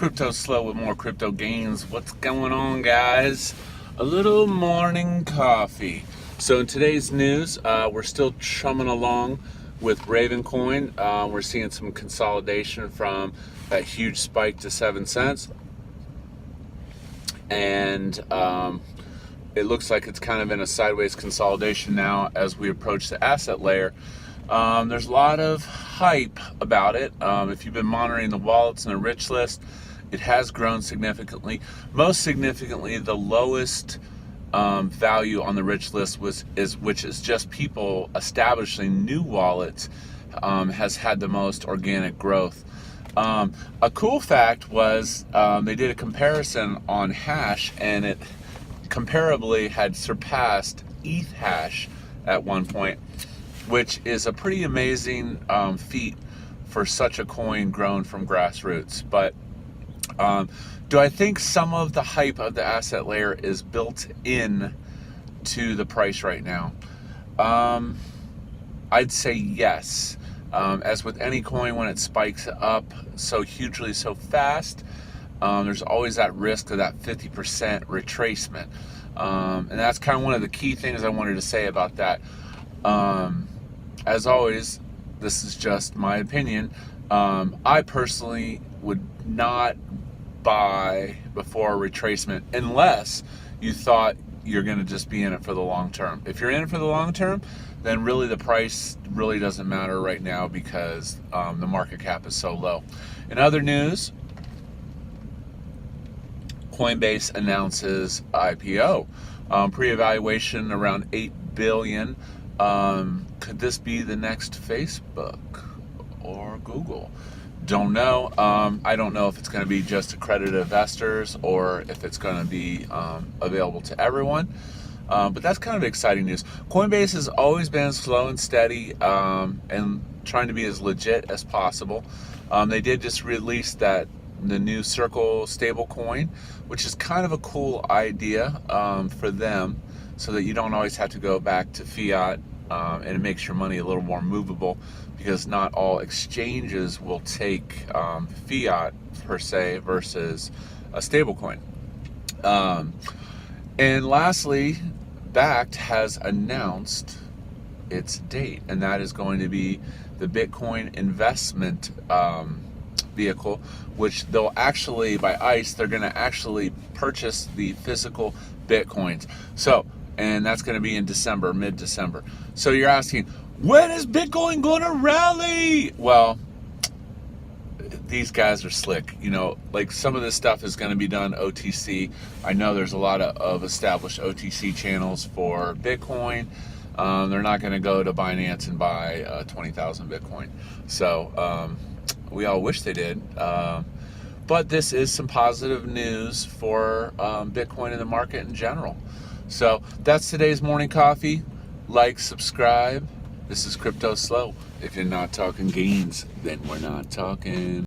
CryptoSLO with more crypto gains. What's going on, guys? A little morning coffee. So in today's news, we're still chumming along with Raven Coin. We're seeing some consolidation from that huge spike to 7 cents. And it looks like it's kind of in a sideways consolidation now as we approach the asset layer. There's a lot of hype about it. If you've been monitoring the wallets and the rich list, it has grown significantly. Most significantly, the lowest value on the rich list which is just people establishing new wallets, has had the most organic growth. A cool fact was they did a comparison on hash, and it comparably had surpassed ETH hash at one point, which is a pretty amazing feat for such a coin grown from grassroots. But do I think some of the hype of the asset layer is built in to the price right now? I'd say yes. As with any coin, when it spikes up so hugely, so fast, there's always that risk of that 50% retracement. And that's kind of one of the key things I wanted to say about that. As always, this is just my opinion. I personally would not buy before a retracement unless you thought you're going to just be in it for the long term. If you're in it for the long term, then really the price really doesn't matter right now because the market cap is so low. In other news, Coinbase announces IPO. Pre-evaluation around $8 billion. Could this be the next Facebook or Google? Don't know. I don't know if it's going to be just accredited investors or if it's going to be available to everyone. But that's kind of exciting news. Coinbase has always been slow and steady and trying to be as legit as possible. They did just release the new Circle stablecoin, which is kind of a cool idea for them, so that you don't always have to go back to fiat, and it makes your money a little more movable, because not all exchanges will take fiat per se versus a stablecoin. And lastly, Bakkt has announced its date, and that is going to be the Bitcoin investment vehicle, which they'll actually, by ICE, they're going to actually purchase the physical Bitcoins. So, and that's going to be in December, mid-December. So you're asking, when is Bitcoin going to rally? Well, these guys are slick. You know, like some of this stuff is going to be done OTC. I know there's a lot of established OTC channels for Bitcoin. They're not going to go to Binance and buy 20,000 Bitcoin. So we all wish they did. But this is some positive news for Bitcoin in the market in general. So that's today's morning coffee. Like, subscribe. This is CryptoSLO. If you're not talking gains, then we're not talking.